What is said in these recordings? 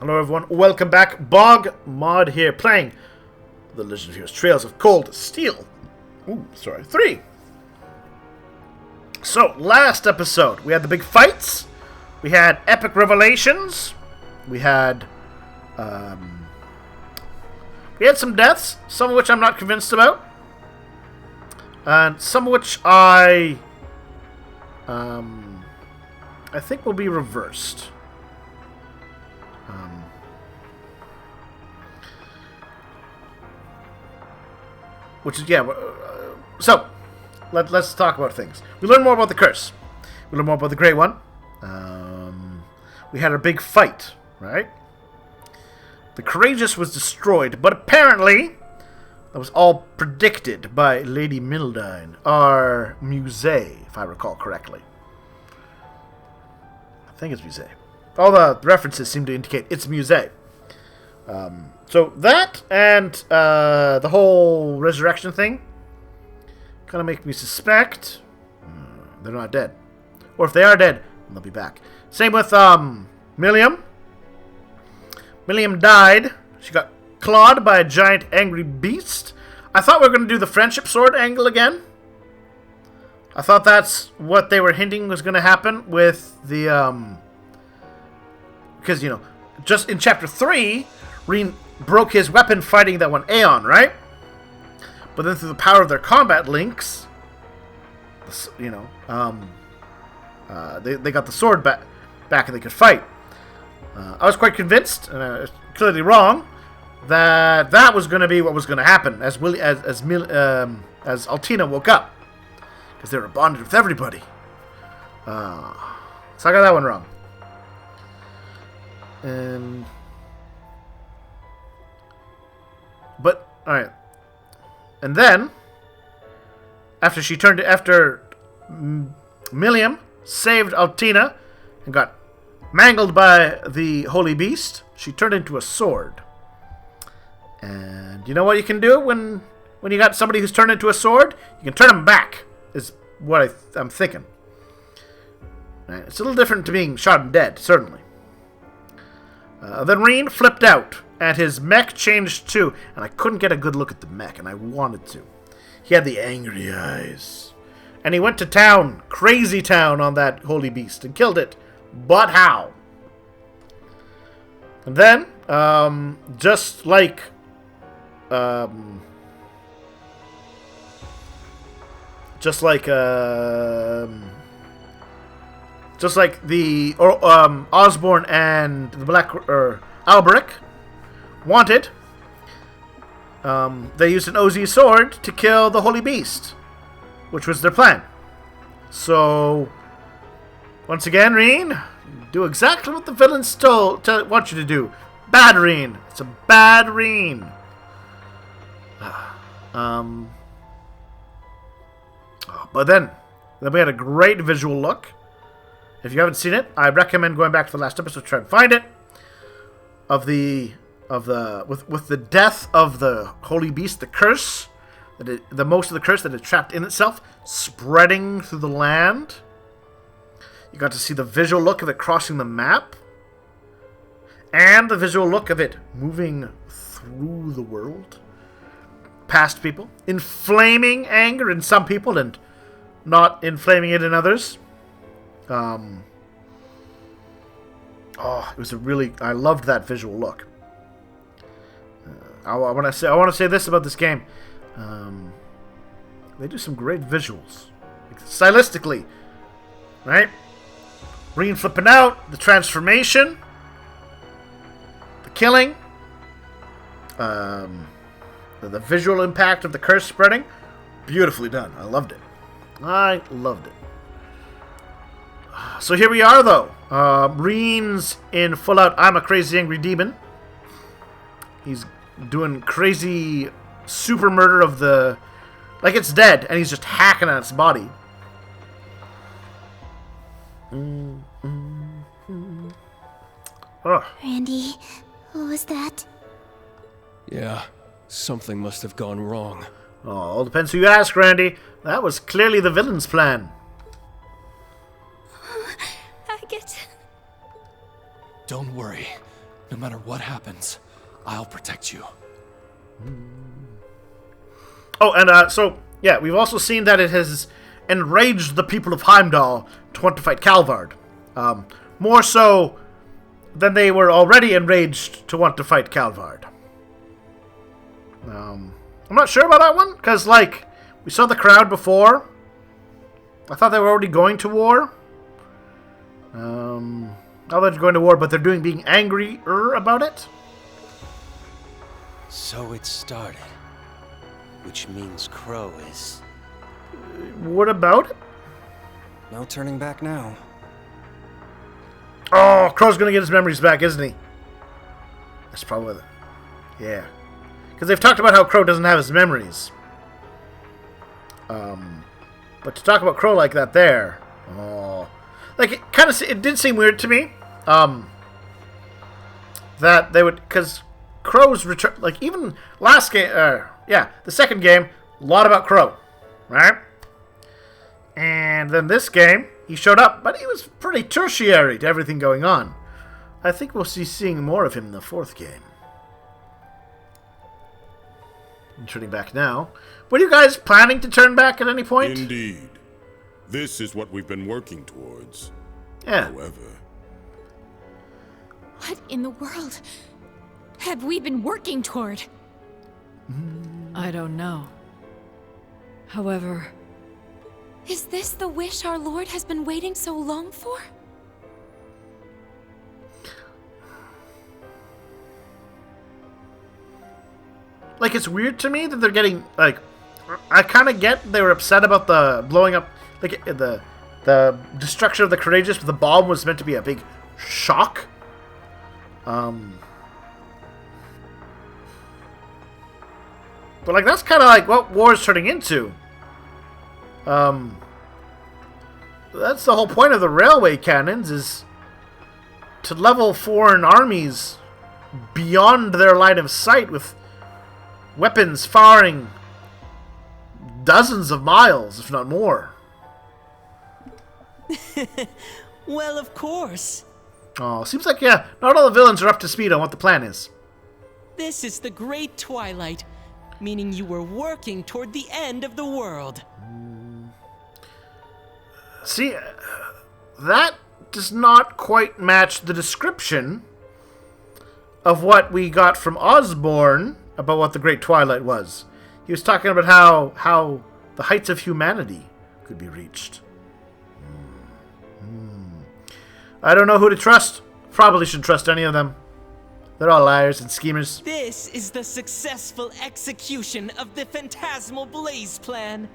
Hello everyone, welcome back. BogMod here, playing The Legend of Heroes Trails of Cold Steel. 3. So, last episode, we had the big fights, we had epic revelations, we had some deaths, some of which I'm not convinced about, and some of which I think will be reversed. Which is, so, let's talk about things. We learn more about the curse. We learn more about the Grey One. We had our big fight, right? The Courageous was destroyed, but apparently that was all predicted by Lady Mildine, our Musée, if I recall correctly. I think it's Musée. All the references seem to indicate it's Musée. So that and the whole resurrection thing kind of make me suspect they're not dead. Or if they are dead, they'll be back. Same with Milliam. Milliam died. She got clawed by a giant angry beast. I thought we were going to do the friendship sword angle again. I thought that's what they were hinting was going to happen with the... Because, just in Chapter 3... Rean broke his weapon fighting that one Aeon, right? But then through the power of their combat links, they got the sword back and they could fight. I was quite convinced, and I was clearly wrong, that was going to be what was going to happen as Altina woke up, because they were bonded with everybody. So I got that one wrong. But, alright. And then, after Milliam saved Altina and got mangled by the Holy Beast, she turned into a sword. And you know what you can do when you got somebody who's turned into a sword? You can turn them back, is what I'm thinking. Right. It's a little different to being shot and dead, certainly. Then Rean flipped out. And his mech changed too. And I couldn't get a good look at the mech, and I wanted to. He had the angry eyes. And he went to town, crazy town, on that holy beast and killed it. But how? And then, just like the Osborne and the Black Alberic wanted, they used an OZ sword to kill the Holy Beast, which was their plan. So, once again, Rean, do exactly what the villains want you to do. Bad Rean. It's a bad Rean. But then we had a great visual look. If you haven't seen it, I recommend going back to the last episode to try and find it. With the death of the Holy Beast, the curse, the most of the curse that it trapped in itself, spreading through the land. You got to see the visual look of it crossing the map, and the visual look of it moving through the world, past people, inflaming anger in some people and not inflaming it in others. It was I loved that visual look. I want to say this about this game. They do some great visuals, stylistically, right? Rean flipping out, the transformation, the killing, the visual impact of the curse spreading, beautifully done. I loved it. So here we are, though. Rean's in full out I'm a crazy angry demon. He's doing crazy super murder of the... Like it's dead, and he's just hacking at its body. Randy, what was that? Yeah, something must have gone wrong. All depends who you ask, Randy. That was clearly the villain's plan. I get... Don't worry. No matter what happens, I'll protect you. Oh, and so, yeah, we've also seen that it has enraged the people of Heimdall to want to fight Calvard. More so than they were already enraged to want to fight Calvard. I'm not sure about that one, because, like, we saw the crowd before. I thought they were already going to war. Now they're going to war, but they're being angrier about it. So it started. Which means Crow is... What about it? No turning back now. Oh, Crow's going to get his memories back, isn't he? That's probably the... Yeah. Because they've talked about how Crow doesn't have his memories. But to talk about Crow like that there... Oh... Like, it did seem weird to me. That they would... Because Crow's return... Like, even last game... the second game, a lot about Crow. Right? And then this game, he showed up, but he was pretty tertiary to everything going on. I think we'll see seeing more of him in the fourth game. I'm turning back now. Were you guys planning to turn back at any point? Indeed. This is what we've been working towards. Yeah. However... What in the world have we been working toward? I don't know. However... Is this the wish our Lord has been waiting so long for? Like, it's weird to me that they're getting, like... I kind of get they were upset about the blowing up... Like, the destruction of the Courageous, but the bomb was meant to be a big shock. But, like, that's kind of like what war is turning into. That's the whole point of the railway cannons, is to level foreign armies beyond their line of sight with weapons firing dozens of miles, if not more. Well, of course. Oh, seems like, yeah, not all the villains are up to speed on what the plan is. This is the Great Twilight, meaning you were working toward the end of the world. See, that does not quite match the description of what we got from Osborne about what the Great Twilight was. He was talking about how the heights of humanity could be reached. I don't know who to trust. Probably shouldn't trust any of them. They're all liars and schemers. This is the successful execution of the Phantasmal Blaze plan.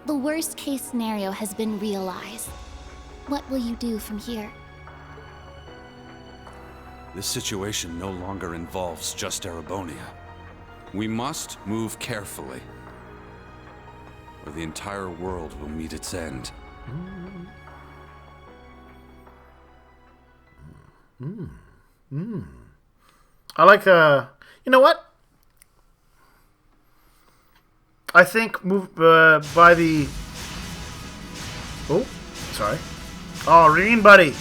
The worst case scenario has been realized. What will you do from here? This situation no longer involves just Erebonia. We must move carefully, or the entire world will meet its end. I like, you know what? I think move by the... Oh, sorry. Oh, Rean, buddy.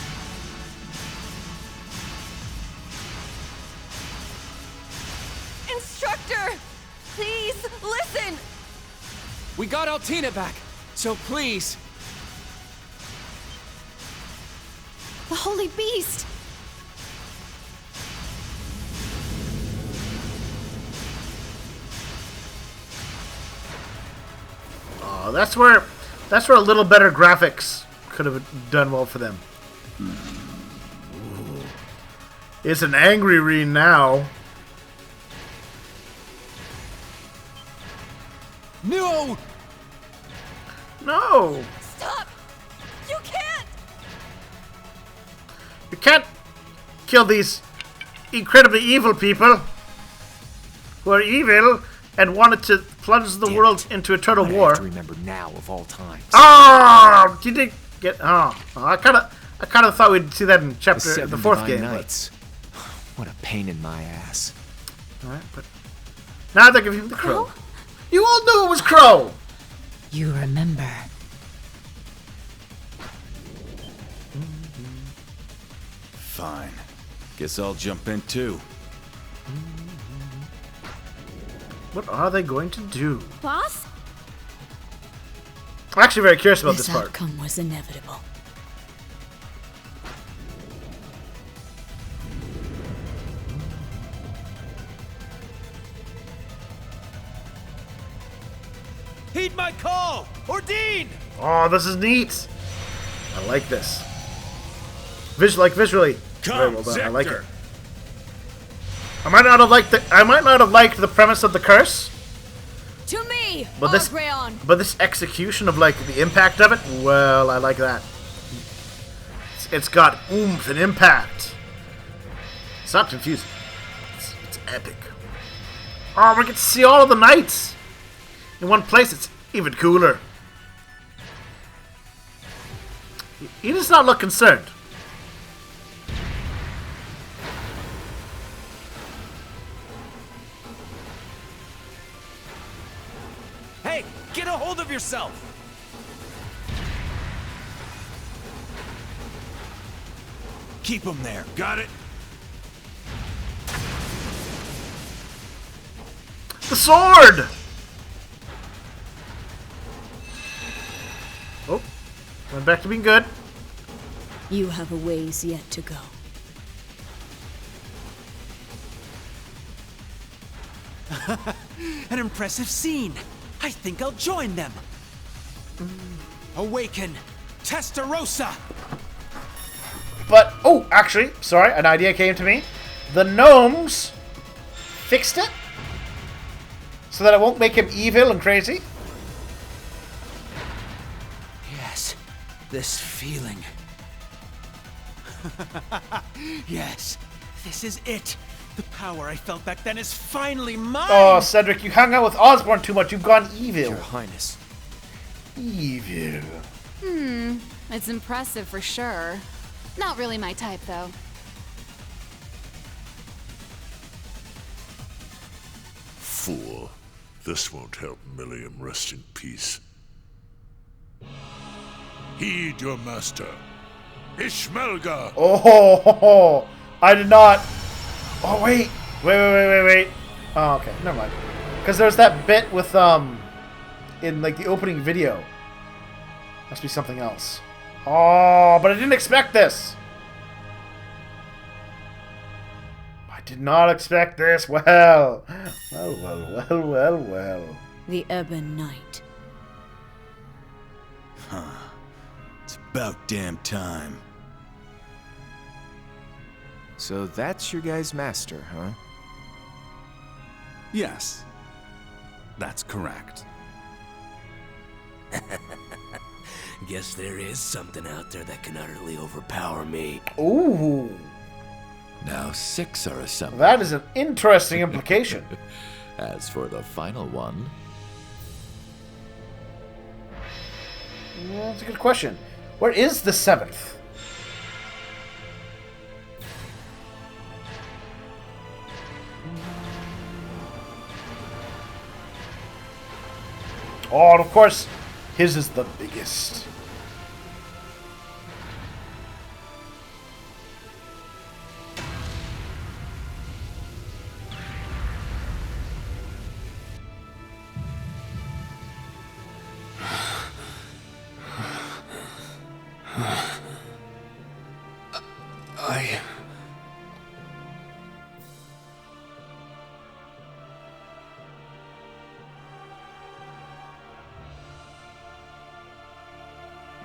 Instructor! Please, listen! We got Altina back, so please. The Holy Beast! Oh, that's where a little better graphics could have done well for them. Ooh. It's an angry Rean now. No! No! Stop! You can't! You can't kill these incredibly evil people who are evil and wanted to plunge the world into eternal war. I have to remember now of all times. Oh! You didn't get... Oh. I kind of thought we'd see that in the fourth game. Nights. What a pain in my ass. Alright, but... Now they're giving him the crow. You all knew it was Crow! You remember. Fine. Guess I'll jump in too. What are they going to do? Boss? I'm actually very curious about this part. outcome was inevitable. Heed my call! Ordine! Oh, this is neat. I like this. Visually. Very well done. I like it. I might not have liked the premise of the curse. To me, But this, Rean. but this execution of like the impact of it, well, I like that. It's got oomph and impact. It's not confusing. It's epic. Oh, we get to see all of the knights in one place. It's even cooler. He does not look concerned. Hey, get a hold of yourself! Keep him there. Got it? The sword! Oh, went back to being good. You have a ways yet to go. An impressive scene. I think I'll join them. Awaken, Testarossa! But, oh, actually, sorry, an idea came to me. The gnomes fixed it so that it won't make him evil and crazy. Yes, this feeling. Yes, this is it. The power I felt back then is finally mine! Oh, Cedric, you hung out with Osborn too much. You've gone evil. Your Highness. Evil. It's impressive for sure. Not really my type, though. Fool. This won't help Milliam rest in peace. Heed your master. Ishmelga! Oh, I did not. Oh, wait. Wait. Oh, okay. Never mind. Because there's that bit with, in, like, the opening video. Must be something else. Oh, but I didn't expect this. I did not expect this. Well. The Ebon Knight. It's about damn time. So that's your guy's master, huh? Yes, that's correct. Guess there is something out there that can utterly overpower me. Ooh. Now 6 are assembled. That is an interesting implication. As for the final one... Yeah, that's a good question. Where is the 7th? Oh, and of course, his is the biggest.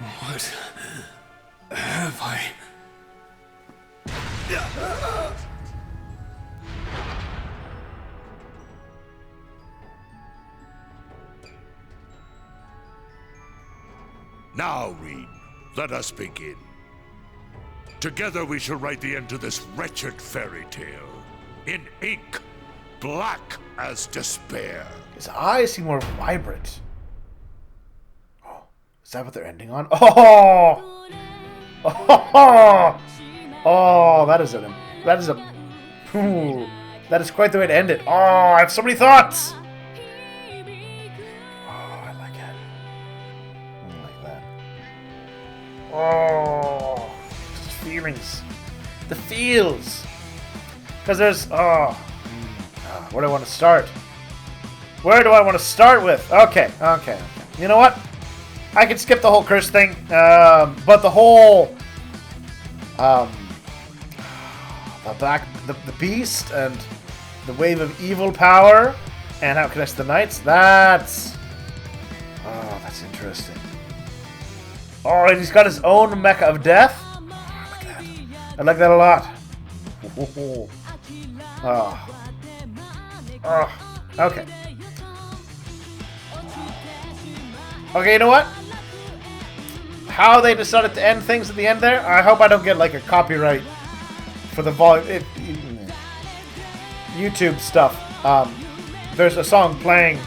What have I... Now, Rean, let us begin. Together we shall write the end to this wretched fairy tale. In ink, black as despair. His eyes seem more vibrant. Oh, is that what they're ending on? Oh! Oh! Oh, that is a... Ooh, that is quite the way to end it. Oh, I have so many thoughts! Oh, I like it. I like that. Oh, just feelings. The feels. Because there's... where do I want to start? Where do I want to start with? Okay. You know what? I can skip the whole curse thing. But the whole... the beast and the wave of evil power and how it connects to the knights. That's interesting. Oh, and he's got his own mecha of death. I like that a lot. Okay. Okay, you know what? How they decided to end things at the end there, I hope I don't get like a copyright for the volume. YouTube stuff. There's a song playing.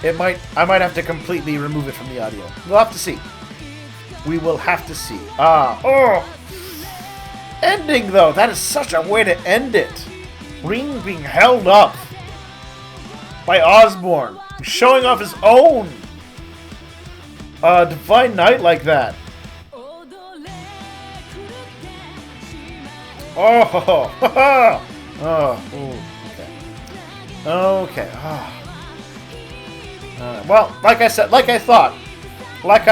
I might have to completely remove it from the audio. We'll have to see. We will have to see. Ending though, that is such a way to end it. Rean being held up by Osborn, showing off his own Divine Knight like that. Okay. Well, like I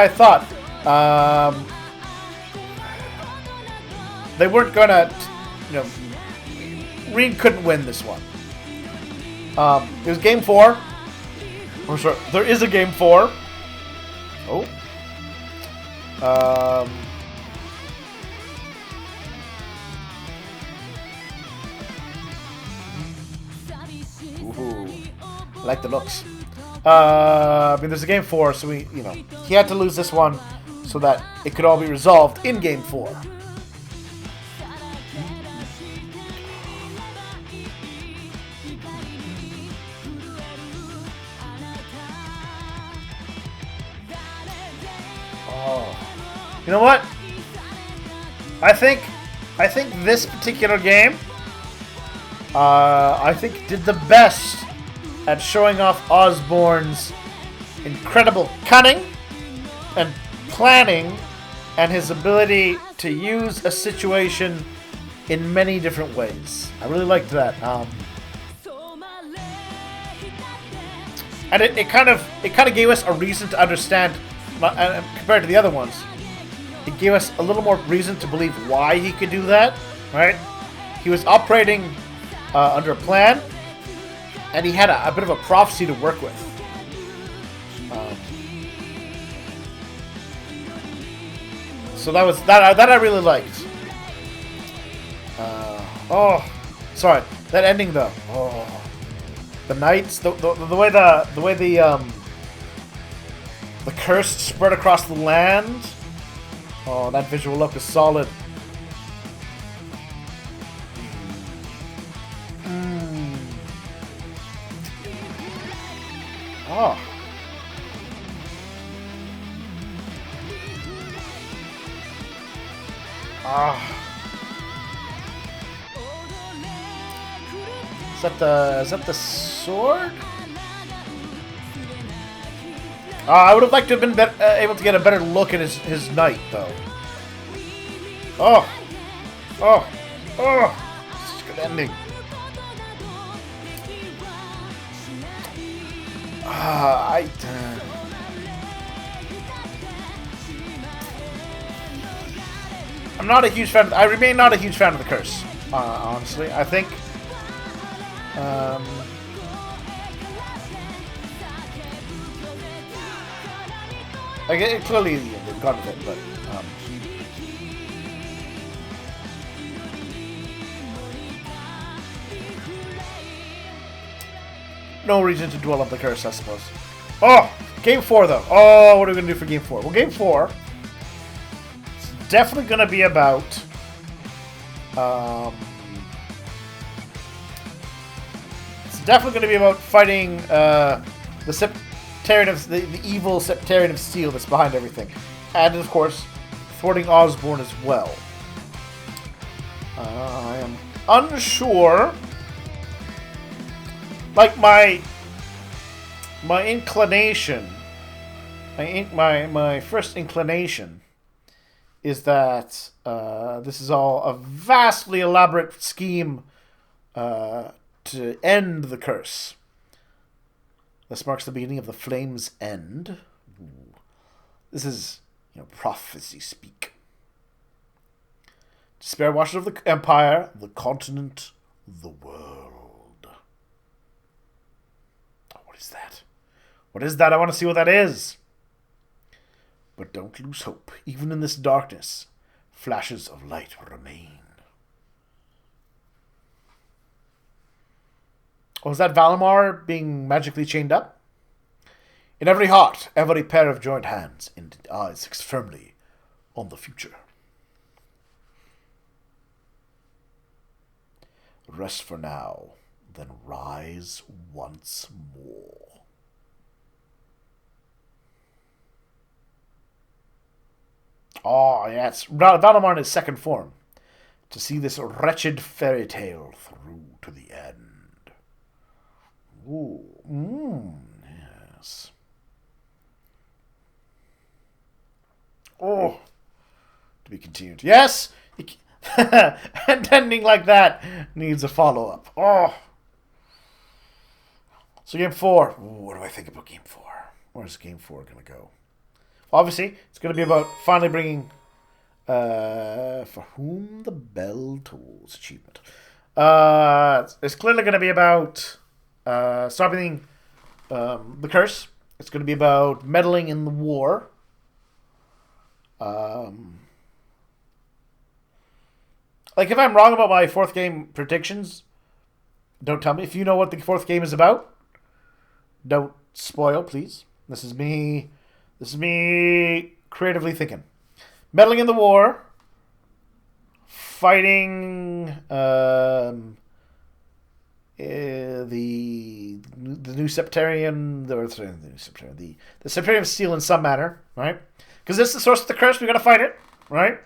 thought. They weren't gonna, Rean couldn't win this one. It was game 4. Or sorry, there is a game 4. Oh. Ooh, I like the looks. There's a game 4, so he had to lose this one so that it could all be resolved in game 4. You know what? I think this particular game, I think did the best at showing off Osborn's incredible cunning and planning and his ability to use a situation in many different ways. I really liked that. And it kind of gave us a reason to understand, compared to the other ones. It gave us a little more reason to believe why he could do that, right? He was operating under a plan, and he had a bit of a prophecy to work with. So that I really liked. Sorry, that ending though. Oh, the knights, the way the curse spread across the land. Oh, that visual look is solid. Oh. Is that the sword? I would have liked to have been able to get a better look at his knight, though. Such a good ending. I'm not a huge fan. I remain not a huge fan of the curse. Honestly, I think. I get it, clearly they've gone with it, but no reason to dwell on the curse, I suppose. Oh, game 4 though. Oh, what are we gonna do for game 4? Well, game 4 is definitely gonna be about fighting the evil Septarian of Steel that's behind everything. And, of course, thwarting Osborn as well. I am unsure. Like, my inclination, my first inclination is that this is all a vastly elaborate scheme to end the curse. This marks the beginning of the flame's end. Ooh. This is, prophecy speak. Despair washes over the empire, the continent, the world. Oh, what is that? What is that? I want to see what that is. But don't lose hope. Even in this darkness, flashes of light remain. Oh, is that Valimar being magically chained up? In every heart, every pair of joined hands, and eyes fixed firmly on the future. Rest for now, then rise once more. Oh, yes. Valimar in his second form. To see this wretched fairy tale through to the end. Ooh. Yes. Oh. To be continued. Yes! And ending like that needs a follow-up. Oh. So game 4. Ooh, what do I think about game 4? Where's game 4 going to go? Obviously, it's going to be about finally bringing For Whom the Bell Tolls achievement. It's clearly going to be about stopping the curse. It's going to be about meddling in the war. Like, if I'm wrong about my fourth game predictions, don't tell me. If you know what the fourth game is about, don't spoil, please. This is me creatively thinking. Meddling in the war, fighting the new Septarian, the Septarian of Steel in some manner, right? Because this is the source of the curse. We got to fight it, right?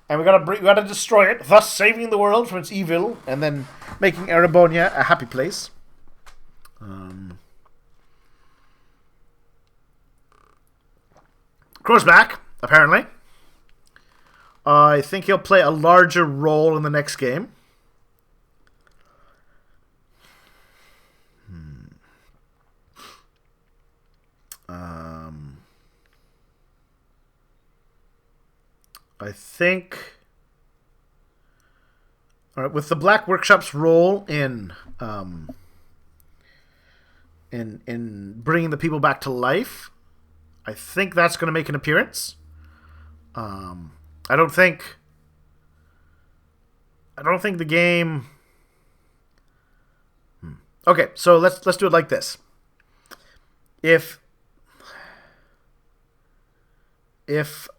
And we got to destroy it, thus saving the world from its evil, and then making Erebonia a happy place. Crow's back, apparently. I think he'll play a larger role in the next game. I think, all right, with the Black Workshop's role in bringing the people back to life, I think that's going to make an appearance. I don't think the game. Okay, so let's do it like this. If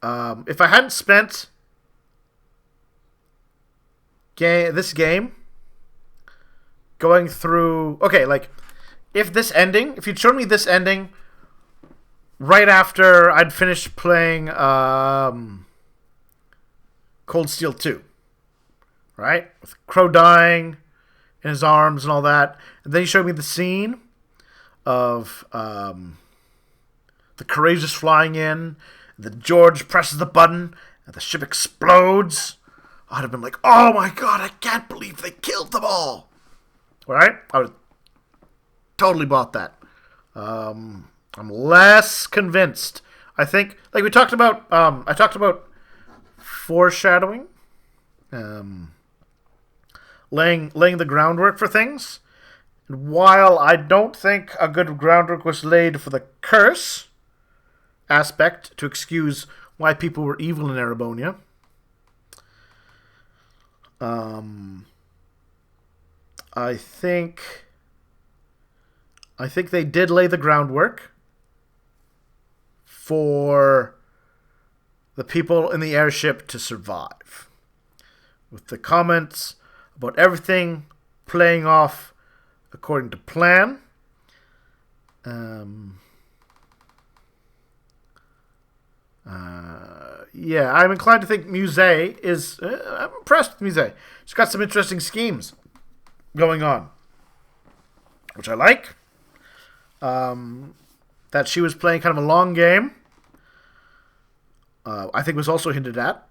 I hadn't spent this game going through, okay, like if you'd shown me this ending right after I'd finished playing Cold Steel 2, right, with Crow dying in his arms and all that, and then you showed me the scene of the Courageous flying in. The George presses the button and the ship explodes. I'd have been like, oh my god, I can't believe they killed them all. Right? I would totally bought that. I'm less convinced. I think, like we talked about, I talked about foreshadowing, laying the groundwork for things. And while I don't think a good groundwork was laid for the curse aspect to excuse why people were evil in Erebonia, I think they did lay the groundwork for the people in the airship to survive, with the comments about everything playing off according to plan. Yeah, I'm inclined to think Musée is... I'm impressed with Musée. She's got some interesting schemes going on, which I like. That she was playing kind of a long game. I think was also hinted at.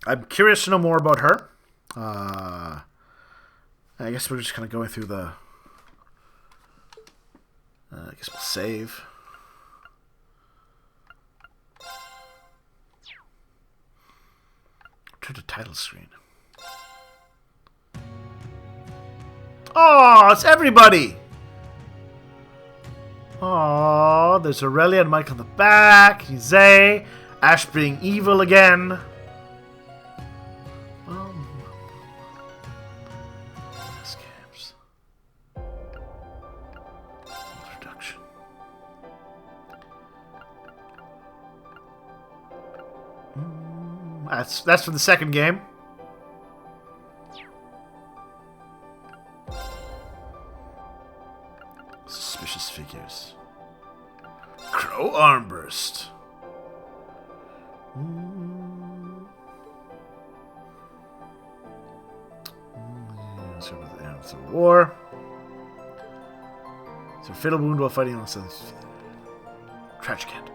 I'm curious to know more about her. I guess we're just kind of going through the... I guess we'll save. Turn to title screen. Oh, it's everybody! Oh, there's Aurelia and Mike on the back. Zay, Ash being evil again. Scams. Introduction. That's for the second game. Suspicious figures. Crow Armburst. So with the end of the war. So fatal wound while fighting on the tragic end.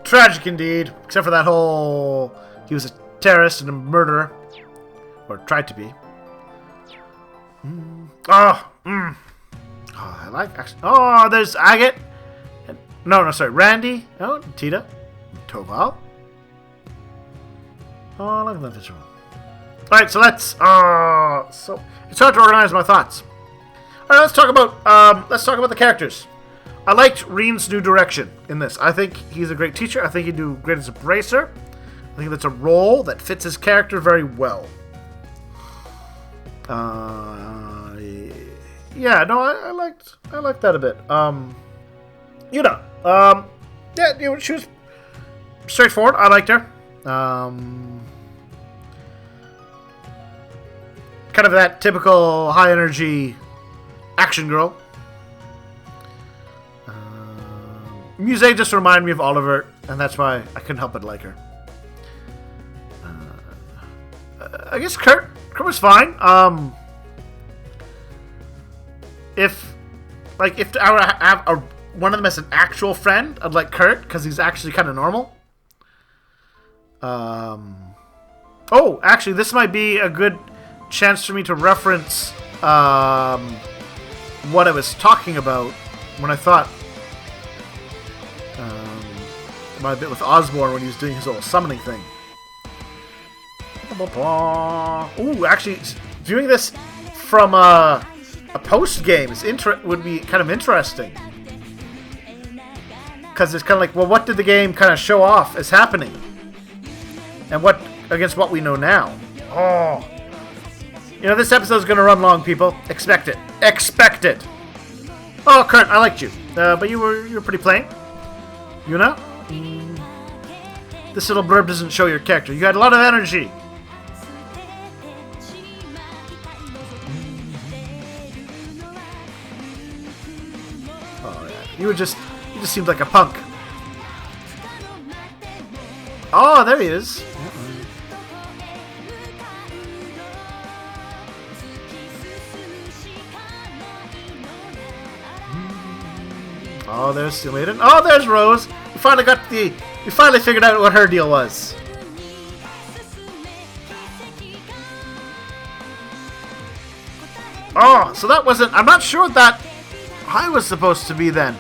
Tragic indeed. Except for that whole... He was a terrorist and a murderer. Or tried to be. Oh, I like... Actually, oh, there's Agate. No, sorry. Randy. Oh, Tita. Toval. Oh, look at that visual. Alright, so let's... so it's hard to organize my thoughts. Alright, let's talk about the characters. I liked Rean's new direction in this. I think he's a great teacher. I think he'd do great as a bracer. I think that's a role that fits his character very well. Yeah, no, I liked that a bit. Yeah, she was straightforward. I liked her. Kind of that typical high energy action girl. Muse just reminded me of Oliver, and that's why I couldn't help but like her. I guess Kurt was fine. If I were to have one of them as an actual friend, I'd like Kurt because he's actually kind of normal. Oh, actually, this might be a good chance for me to reference what I was talking about when I thought about a bit with Osborne when he was doing his little summoning thing. Ooh, actually, viewing this from a post game would be kind of interesting. Because it's kind of like, well, what did the game kind of show off as happening? And what against what we know now? Oh. You know, this episode's going to run long, people. Expect it. Expect it. Oh, Kurt, I liked you. But you were pretty plain. You know? This little blurb doesn't show your character. You had a lot of energy. Oh, yeah. You just seemed like a punk. Oh, there he is. Oh, there's Steel Maiden. Oh, there's Rose. We finally figured out what her deal was. Oh, so that wasn't... I'm not sure what that high was supposed to be then.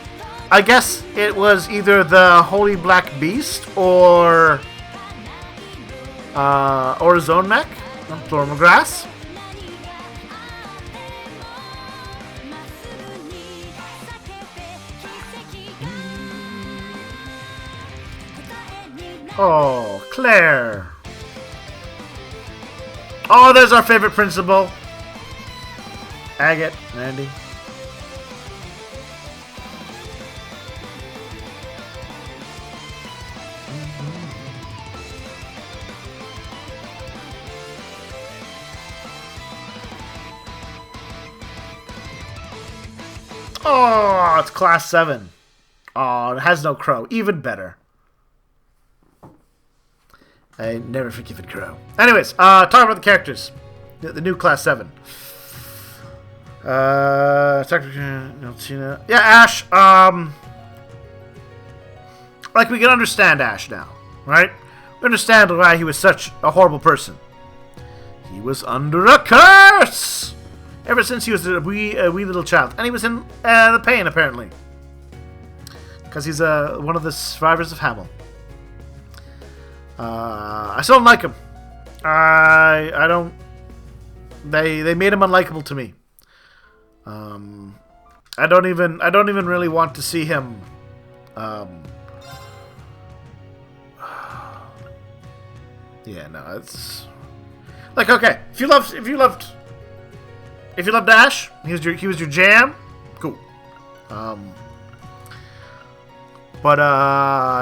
I guess it was either the Holy Black Beast or Zone Mech, Flormal Grass. Oh, Claire. Oh, there's our favorite principal. Agate, Randy. Oh, it's Class 7. Oh, it has no Crow. Even better. I never forgiven Crow. Anyways, talking about the characters. The new Class 7. Yeah, Ash. I Like, we can understand Ash now, right? We understand why he was such a horrible person. He was under a curse! Ever since he was a wee little child. And he was in the pain, apparently. Because he's one of the survivors of Hamel. I still don't like him. I don't... They made him unlikable to me. I don't even really want to see him. Yeah, no, it's like, okay. If you loved Ash, he was your jam. Cool. But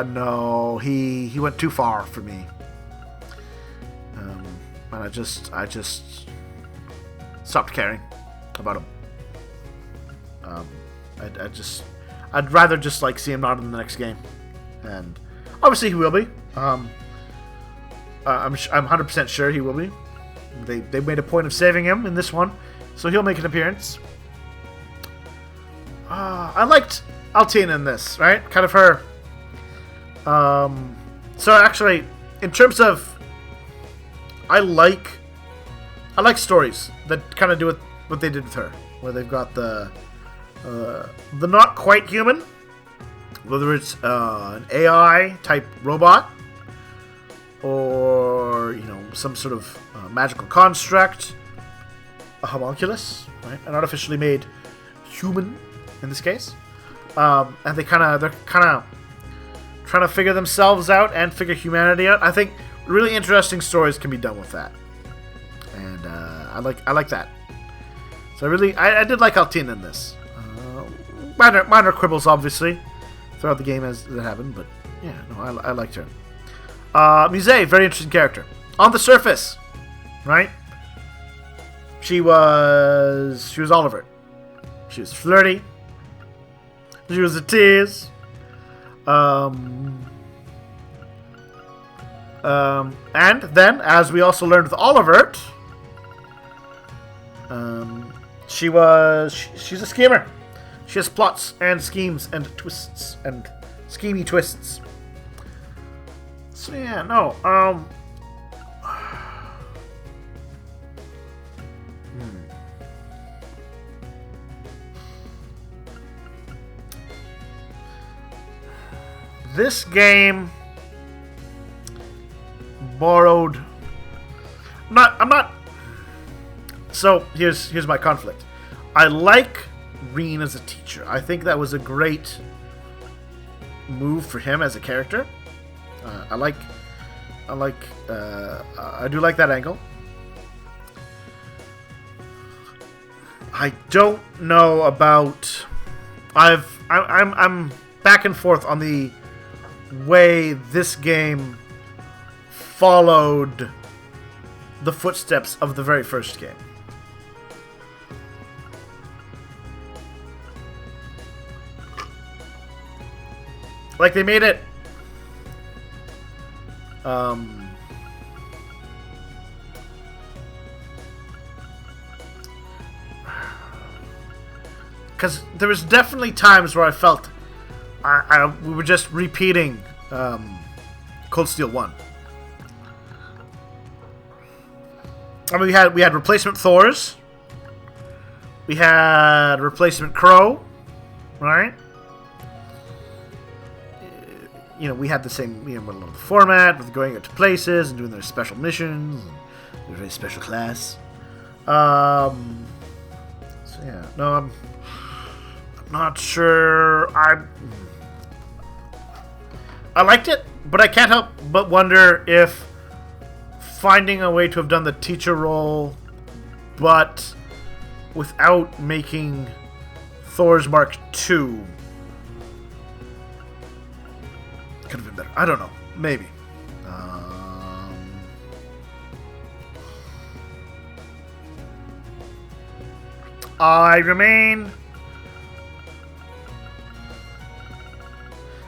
no, he went too far for me. And I just stopped caring about him. I'd rather just like see him not in the next game, and obviously he will be. I'm 100% sure he will be. They made a point of saving him in this one, so he'll make an appearance. I liked Altina in this, right? Kind of her. So actually, in terms of, I like stories that kind of do what they did with her, where they've got the not quite human, whether it's an AI type robot, or some sort of magical construct, a homunculus, right? An artificially made human in this case, and they're kind of trying to figure themselves out and figure humanity out. I think really interesting stories can be done with that, and I like that. So I did like Altina in this. Minor quibbles, obviously, throughout the game as it happened, but yeah, no, I liked her. Muse, very interesting character. On the surface, right? She was Oliver. She was flirty. She was a tease. And then, as we also learned with Oliver, she's a schemer. She has plots and schemes and twists and schemy twists. So yeah, no. This game borrowed. I'm not. So here's my conflict. I like Rean as a teacher. I think that was a great move for him as a character. I do like that angle. I don't know about. I'm back and forth on the way this game followed the footsteps of the very first game. Like, they made it because there was definitely times where I felt we were just repeating Cold Steel 1. I mean, we had replacement Thors, we had replacement Crow, right? We had the same, the format with going into places and doing their special missions and their very special class. So yeah, no, I'm not sure. I liked it, but I can't help but wonder if finding a way to have done the teacher role, but without making Thor's Mark II, could have been better. I don't know. Maybe. I remain.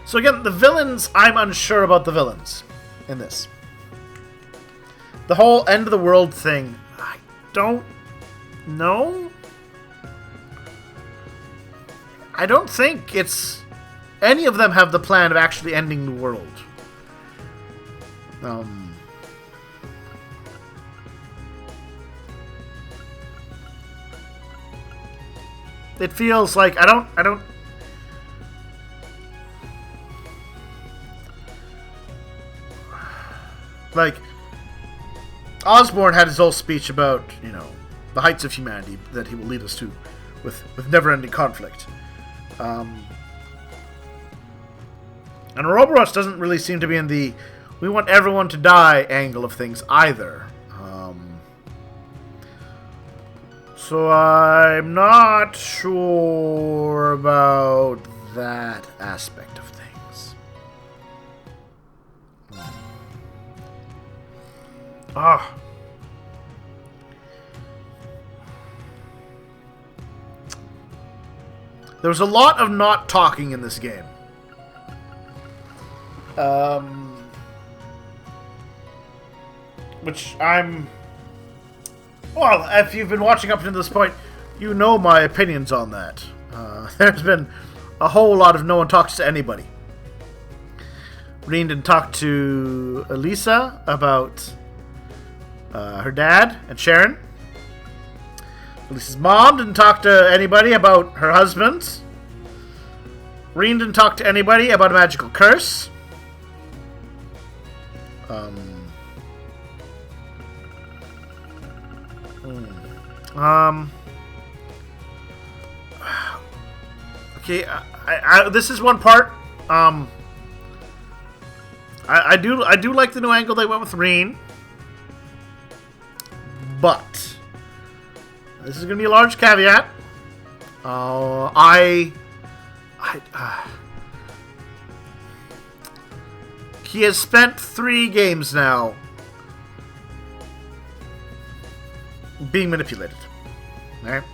So again, the villains, I'm unsure about the villains in this. The whole end of the world thing, I don't know. I don't think it's any of them have the plan of actually ending the world. It feels like I don't. Like, Osborn had his whole speech about, you know, the heights of humanity that he will lead us to with never-ending conflict. And Ouroboros doesn't really seem to be in the we want everyone to die angle of things either. So I'm not sure about that aspect of things. There was a lot of not talking in this game. Which I'm... Well, if you've been watching up to this point, you know my opinions on that. There's been a whole lot of no one talks to anybody. Rean didn't talk to Elisa about her dad and Sharon. Elisa's mom didn't talk to anybody about her husband. Rean didn't talk to anybody about a magical curse. Okay, this is one part. I do like the new angle they went with Rean, but this is gonna be a large caveat. He has spent 3 games now being manipulated. Alright?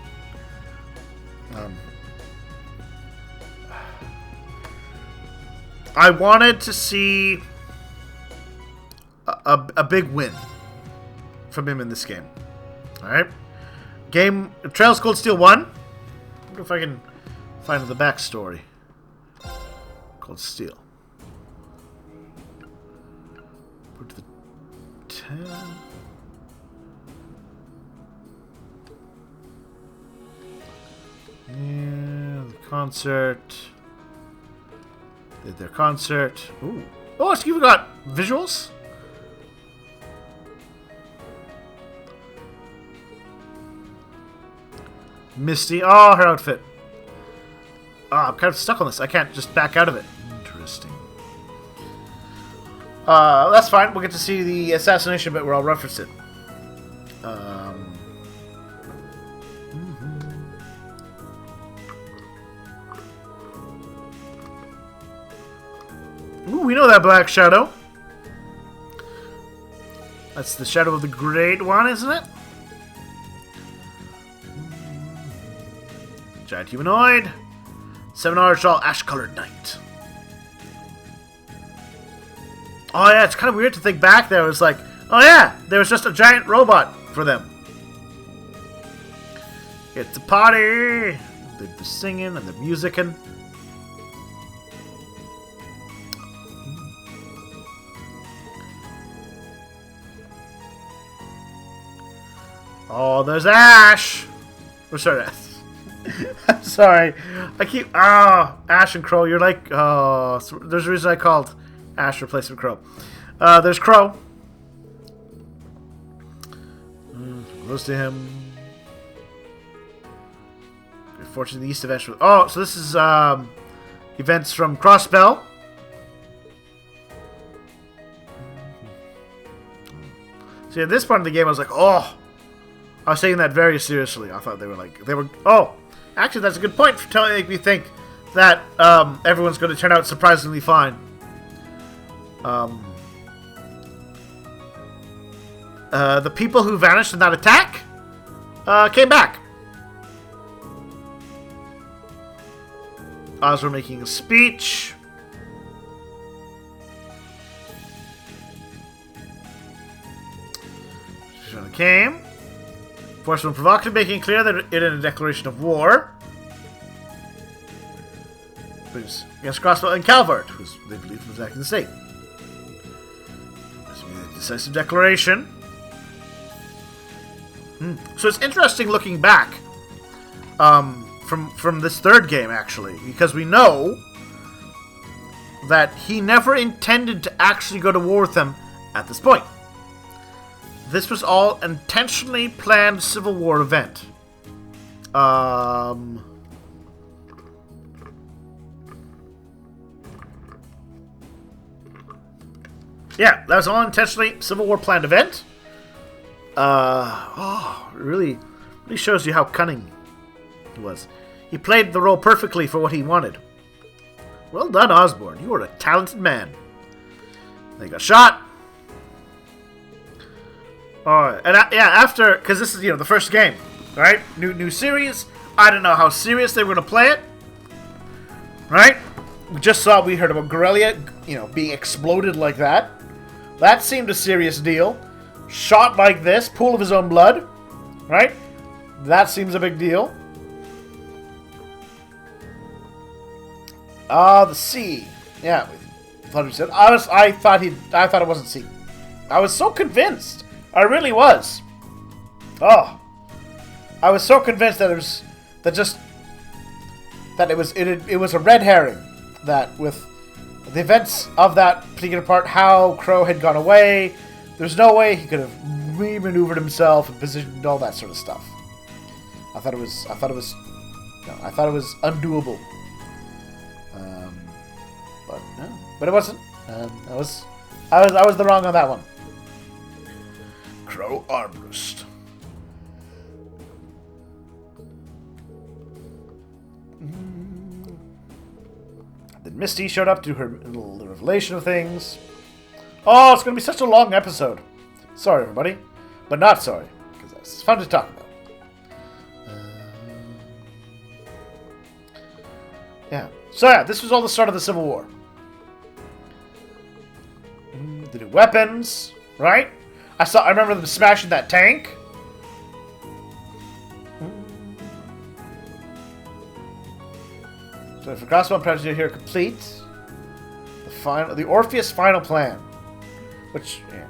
I wanted to see a big win from him in this game. Alright? Trails Cold Steel 1. I wonder if I can find the backstory. Cold Steel. Put to the 10. Yeah, the concert. Did their concert. Ooh. Oh, excuse me, we got visuals? Misty. Oh, her outfit. I'm kind of stuck on this. I can't just back out of it. Interesting. That's fine. We'll get to see the assassination bit where I'll reference it. Ooh, we know that black shadow. That's the shadow of the Great One, isn't it? Giant humanoid. 7-hour shawl, ash-colored night. Oh yeah, it's kind of weird to think back there. It was like, oh yeah, there was just a giant robot for them. It's a party. They're singing and they're musicking. Oh, there's Ash. Oh, sorry, I'm sorry. I keep Ash and Crow. You're like so there's a reason I called Ash replacement Crow. There's Crow. Close to him. Good fortune in the east eventually. Oh, so this is events from Crossbell. See, at this part of the game, I was like, oh. I was taking that very seriously. I thought they were. Oh, actually, that's a good point for making me think that everyone's going to turn out surprisingly fine. The people who vanished in that attack came back. Osborn making a speech. Shoshana came. Forceful and provocative, making clear that it in a declaration of war. against Crossbow and Calvert, who they believe was acting the state. This will be a decisive declaration. So it's interesting looking back from this third game, actually, because we know that he never intended to actually go to war with them at this point. This was all intentionally planned Civil War event. Yeah, that was all intentionally Civil War planned event. Really shows you how cunning he was. He played the role perfectly for what he wanted. Well done, Osborn. You are a talented man. They got shot. After, because this is the first game, right? New series. I don't know how serious they were going to play it, right? We heard about Corellia, being exploded like that. That seemed a serious deal. Shot like this, pool of his own blood, right? That seems a big deal. The sea. Yeah, thought he said. I thought it wasn't sea. I was so convinced. I really was. Oh, I was so convinced that it was a red herring. That with the events of that particular part, how Crow had gone away, there's no way he could have re-maneuvered himself and positioned all that sort of stuff. I thought it was undoable. But no, but it wasn't. I was the wrong on that one. Crow armrest. Then Misty showed up to her little revelation of things. Oh, it's going to be such a long episode. Sorry, everybody. But not sorry, because it's fun to talk about. Yeah. So yeah, this was all the start of the Civil War. The new weapons, right? I remember them smashing that tank. So for Crossbow Project here complete. The Orpheus final plan. Which, yeah.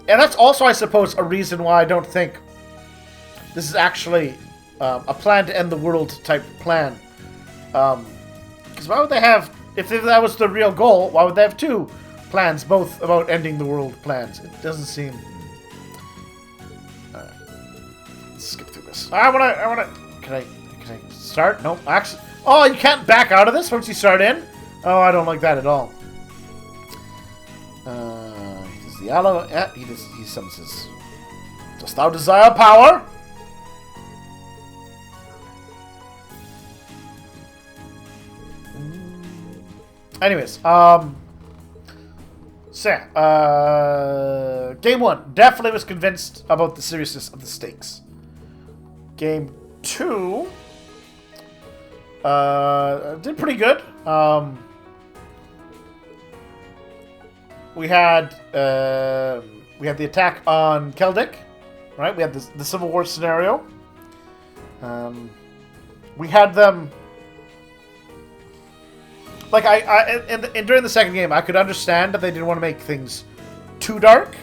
And that's also, I suppose, a reason why I don't think this is actually a plan to end the world type plan. Because why would they have, if that was the real goal, why would they have two plans, both about ending the world plans? It doesn't seem... Alright. Let's skip through this. I wanna... Can I start? No, actually... Oh, you can't back out of this once you start in? Oh, I don't like that at all. He does the aloe... Yeah, he summons his... Dost thou desire power? Anyways, so yeah, Game 1 definitely was convinced about the seriousness of the stakes. Game 2 did pretty good. We had the attack on Keldic, right? We had the Civil War scenario. We had them. Like, and during the second game, I could understand that they didn't want to make things too dark.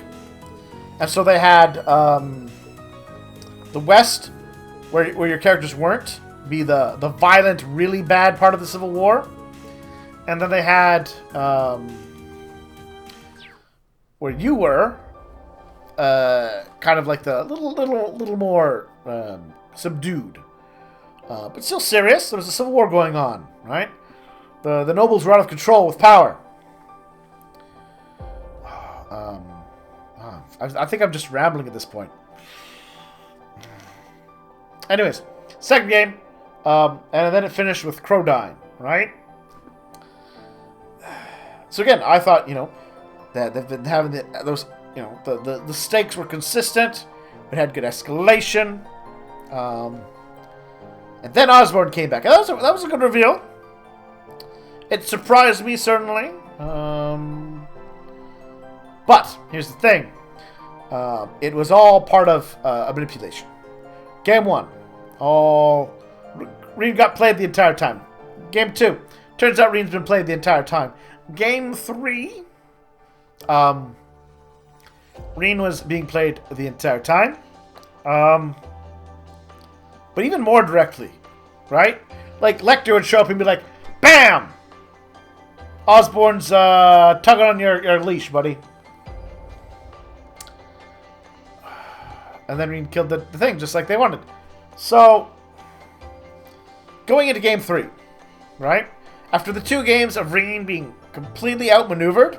And so they had the West, where your characters weren't, be the violent, really bad part of the Civil War. And then they had where you were kind of like the little more subdued. But still serious. There was a Civil War going on, right? The nobles were out of control with power. I think I'm just rambling at this point. Anyways, second game, and then it finished with Crow dying, right? So again, I thought, that they've been having those, the stakes were consistent. It had good escalation. And then Osborn came back. And that was a good reveal. It surprised me, certainly. But, here's the thing. It was all part of a manipulation. Game 1. Rean got played the entire time. Game 2. Turns out Rean's been played the entire time. Game 3. Rean was being played the entire time. But even more directly. Right? Like, Lecter would show up and be like, BAM! Osborn's tugging on your leash, buddy. And then Rean killed the thing, just like they wanted. So, going into Game 3, right? After the 2 games of Rean being completely outmaneuvered,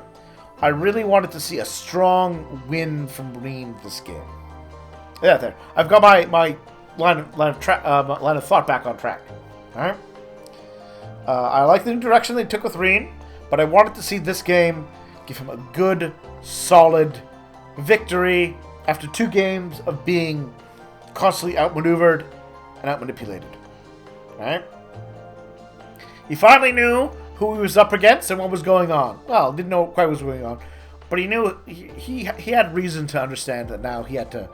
I really wanted to see a strong win from Rean this game. Yeah, there. I've got my line of thought back on track. All right. I like the new direction they took with Rean, but I wanted to see this game give him a good, solid victory after 2 games of being constantly outmaneuvered and outmanipulated. Right? He finally knew who he was up against and what was going on. Well, didn't know quite what was going on, but he knew he had reason to understand that now he had to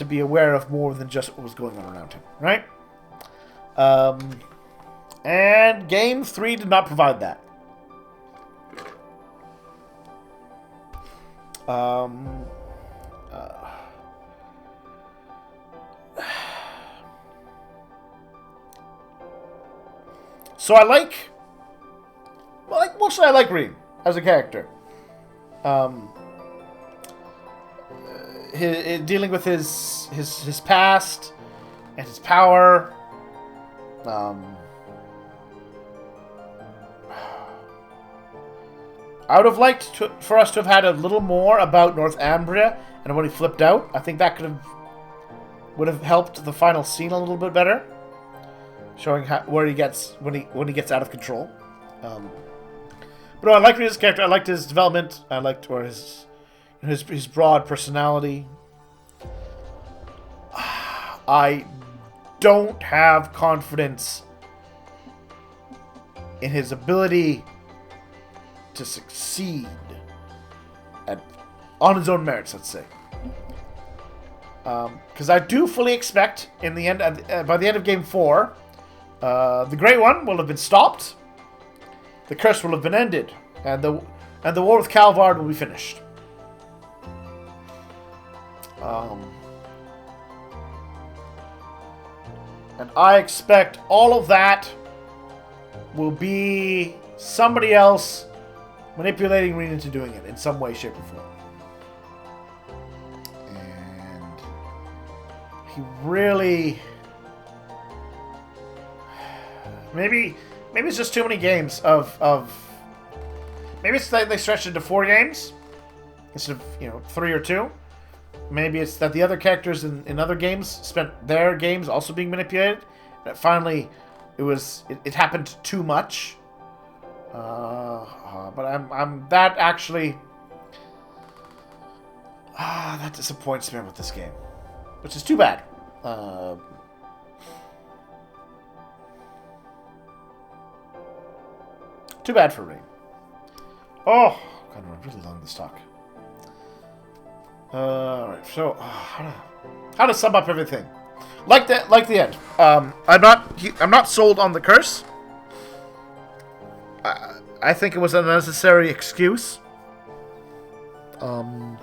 be aware of more than just what was going on around him. Right? And Game 3 did not provide that. So I like Rean as a character. Dealing with his past and his power. I would have liked for us to have had a little more about Northumbria and when he flipped out. I think that would have helped the final scene a little bit better, showing where he gets when he gets out of control. But no, I liked his character. I liked his development. I liked his broad personality. I don't have confidence in his ability to succeed on his own merits, let's say. Because I do fully expect in the end, by the end of Game 4, the Great One will have been stopped, the curse will have been ended, and the war with Calvard will be finished. And I expect all of that will be somebody else manipulating Rean into doing it in some way, shape, or form. And he really... Maybe it's just too many games of... Maybe it's that they stretched into 4 games instead of 3 or 2. Maybe it's that the other characters in other games spent their games also being manipulated. That finally it happened too much. But I'm that actually that disappoints me with this game, which is too bad. Too bad for Rean. Oh, God, we're really long this talk. Alright, so how to sum up everything? Like the end. I'm not sold on the curse. I think it was an unnecessary excuse. I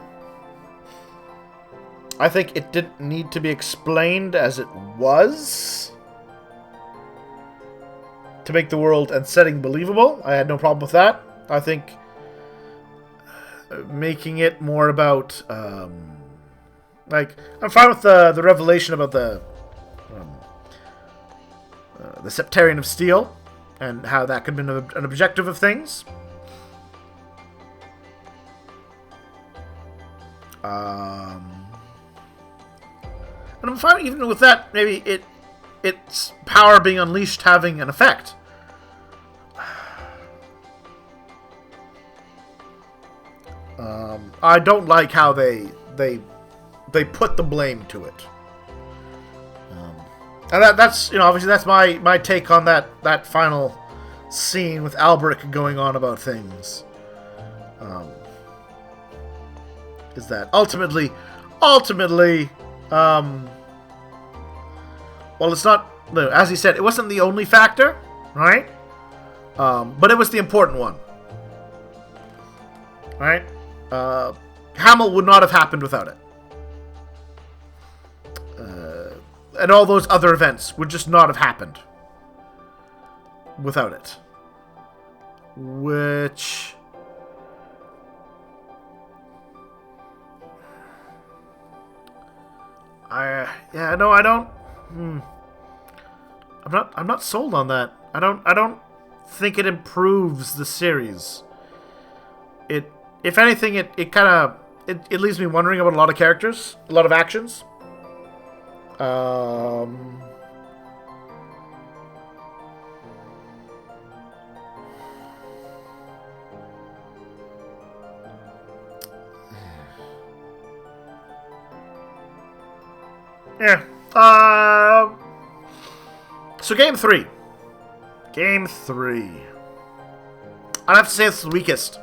think it didn't need to be explained as it was to make the world and setting believable. I had no problem with that. I think making it more about I'm fine with the revelation about the Septarian of Steel and how that could have been an objective of things. And I'm fine even with that. Maybe its power being unleashed having an effect. I don't like how they put the blame to it. And that's obviously that's my take on that final scene with Alberic going on about things. Is that ultimately well, it's not, no, as he said, it wasn't the only factor, right? But it was the important one. Right? Hamel would not have happened without it. And all those other events would just not have happened without it. Which... I don't... I'm not sold on that. I don't think it improves the series. If anything, it kind of... It leaves me wondering about a lot of characters, a lot of actions. Yeah. So game 3. Game 3. I'd have to say it's the weakest.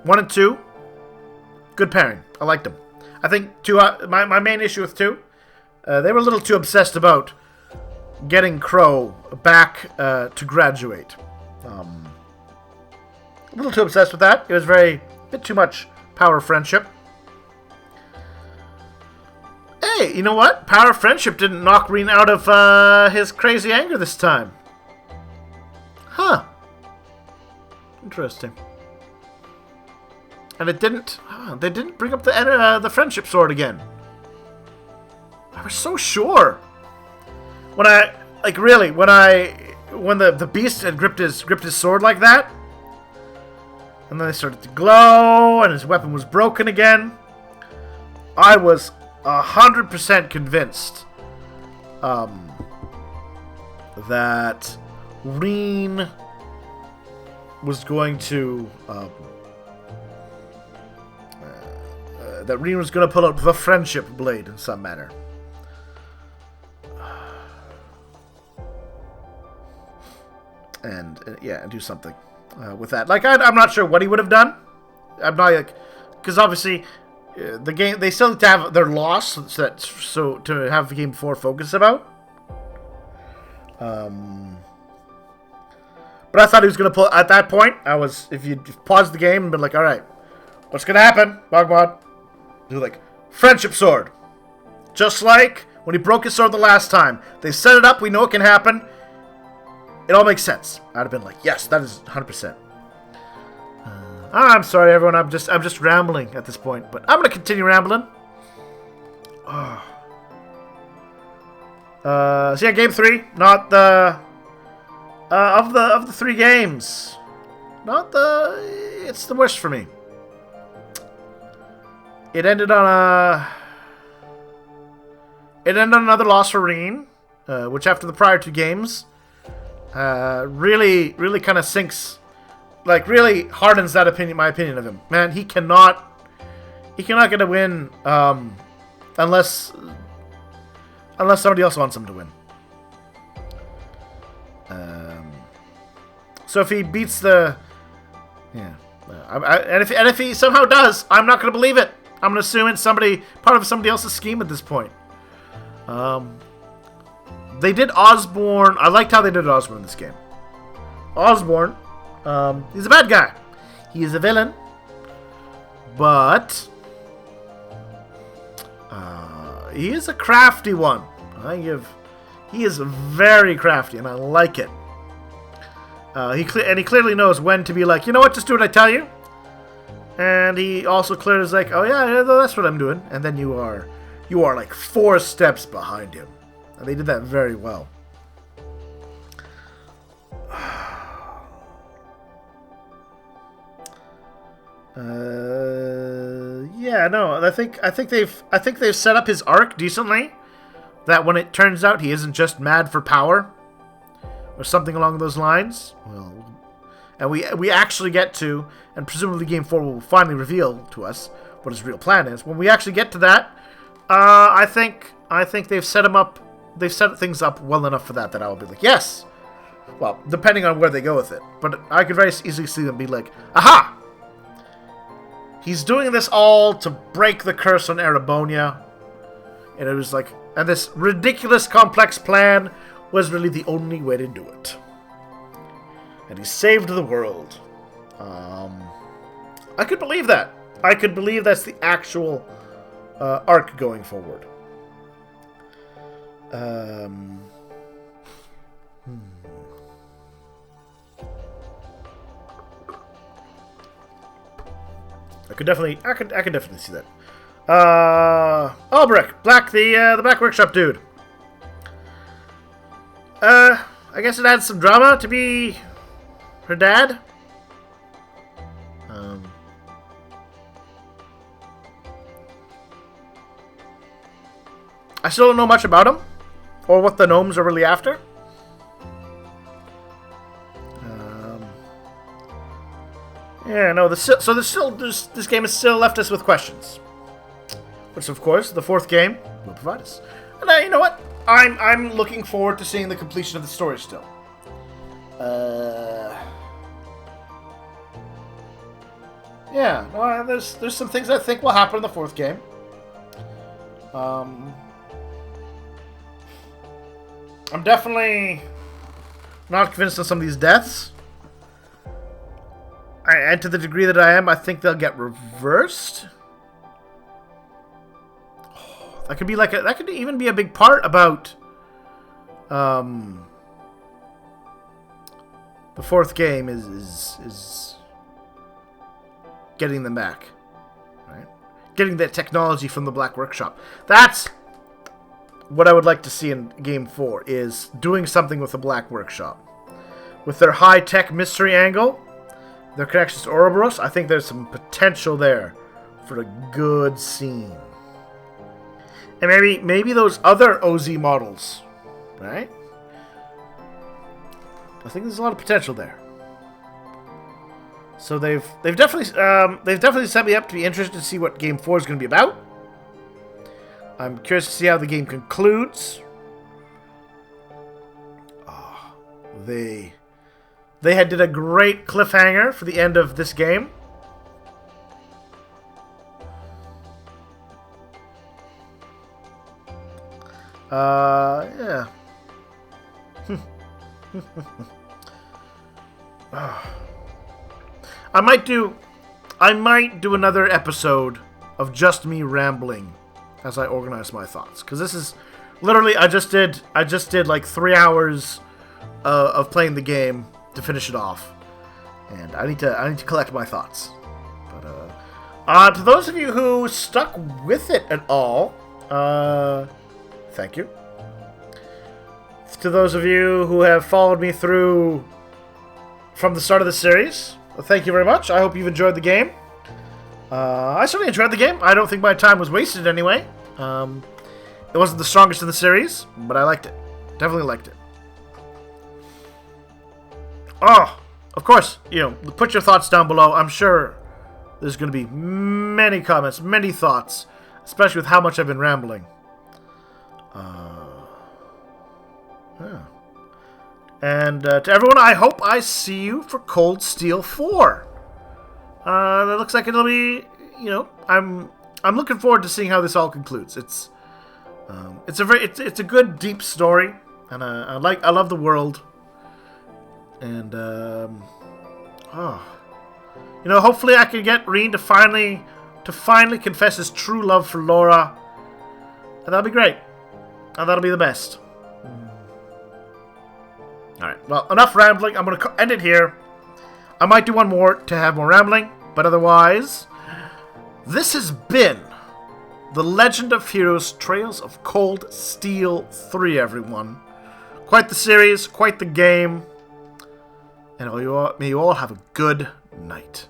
1 and 2, good pairing. I liked them. I think 2. My main issue with 2, they were a little too obsessed about getting Crow back to graduate. A little too obsessed with that. It was a bit too much power friendship. Hey, you know what? Power friendship didn't knock Rean out of his crazy anger this time. Huh. Interesting. And it didn't... they didn't bring up the friendship sword again. I was so sure. When I... Like, really, when the beast had gripped his sword like that, and then they started to glow, and his weapon was broken again, I was 100% convinced that Rean was going to... that Rean was going to pull out the friendship blade in some manner. And yeah, and do something with that. Like, I'm not sure what he would have done. I'm not like... Because obviously, the game... They still need to have their loss so to have game 4 focus about. But I thought he was going to pull... At that point, I was... If you paused the game and been like, alright, what's going to happen, BogMod? Do like, friendship sword. Just like when he broke his sword the last time. They set it up, we know it can happen. It all makes sense. I'd have been like, yes, that is 100%. I'm sorry, everyone. I'm just rambling at this point, but I'm gonna continue rambling. So yeah, game 3, not the of the 3 games, not the. It's the worst for me. It ended on another loss for Rean, which after the prior 2 games, really kind of sinks, like really hardens that opinion, my opinion of him. Man, he cannot get a win unless somebody else wants him to win. So if he beats the, yeah, and if he somehow does, I'm not going to believe it. I'm going to assume it's part of somebody else's scheme at this point. They did Osborne. I liked how they did Osborne in this game. Osborne, he's a bad guy. He is a villain. But he is a crafty one. He is very crafty, and I like it. He clearly knows when to be like, you know what, just do what I tell you. And he also clearly is like, oh yeah, that's what I'm doing. And then you are like 4 steps behind him. And they did that very well. Yeah, no, I think they've set up his arc decently. That when it turns out he isn't just mad for power, or something along those lines. Well, and we actually get to, and presumably Game 4 will finally reveal to us what his real plan is. When we actually get to that, I think they've set him up. They've set things up well enough for that I will be like, yes. Well, depending on where they go with it, but I could very easily see them be like, aha! He's doing this all to break the curse on Erebonia. And it was like, and this ridiculous complex plan was really the only way to do it. And he saved the world. I could believe that. I could believe that's the actual arc going forward. I could definitely see that. Albrecht, the Black Workshop dude. I guess it adds some drama to be her dad. I still don't know much about him, or what the gnomes are really after. Yeah, no. This game has still left us with questions, which, of course, the fourth game will provide us. And you know what? I'm looking forward to seeing the completion of the story still. Yeah, no, there's some things I think will happen in the fourth game. I'm definitely not convinced of some of these deaths. And to the degree that I am, I think they'll get reversed. Oh, that could even be a big part about the fourth game is getting them back, right? Getting that technology from the Black Workshop. That's what I would like to see in Game 4, is doing something with the Black Workshop. With their high-tech mystery angle, their connections to Ouroboros, I think there's some potential there for a good scene. And maybe those other OZ models, right? I think there's a lot of potential there. So they've definitely set me up to be interested to see what Game 4 is going to be about. I'm curious to see how the game concludes. Oh, they did a great cliffhanger for the end of this game. Yeah. I might do another episode of just me rambling as I organize my thoughts, because this is literally I just did like 3 hours of playing the game to finish it off, and I need to collect my thoughts. But to those of you who stuck with it at all, thank you. To those of you who have followed me through from the start of the series, thank you very much. I hope you've enjoyed the game. I certainly enjoyed the game. I don't think my time was wasted anyway. It wasn't the strongest in the series, but I liked it. Definitely liked it. Oh, of course, put your thoughts down below. I'm sure there's going to be many comments, many thoughts, especially with how much I've been rambling. Yeah. And to everyone, I hope I see you for Cold Steel 4. That looks like it'll be, I'm looking forward to seeing how this all concludes. It's a good deep story, and I love the world. And hopefully I can get Rean to finally confess his true love for Laura, and that'll be great. And that'll be the best. Alright, well, enough rambling. I'm going to end it here. I might do one more to have more rambling, but otherwise, this has been The Legend of Heroes Trails of Cold Steel 3, everyone. Quite the series, quite the game. And may you all have a good night.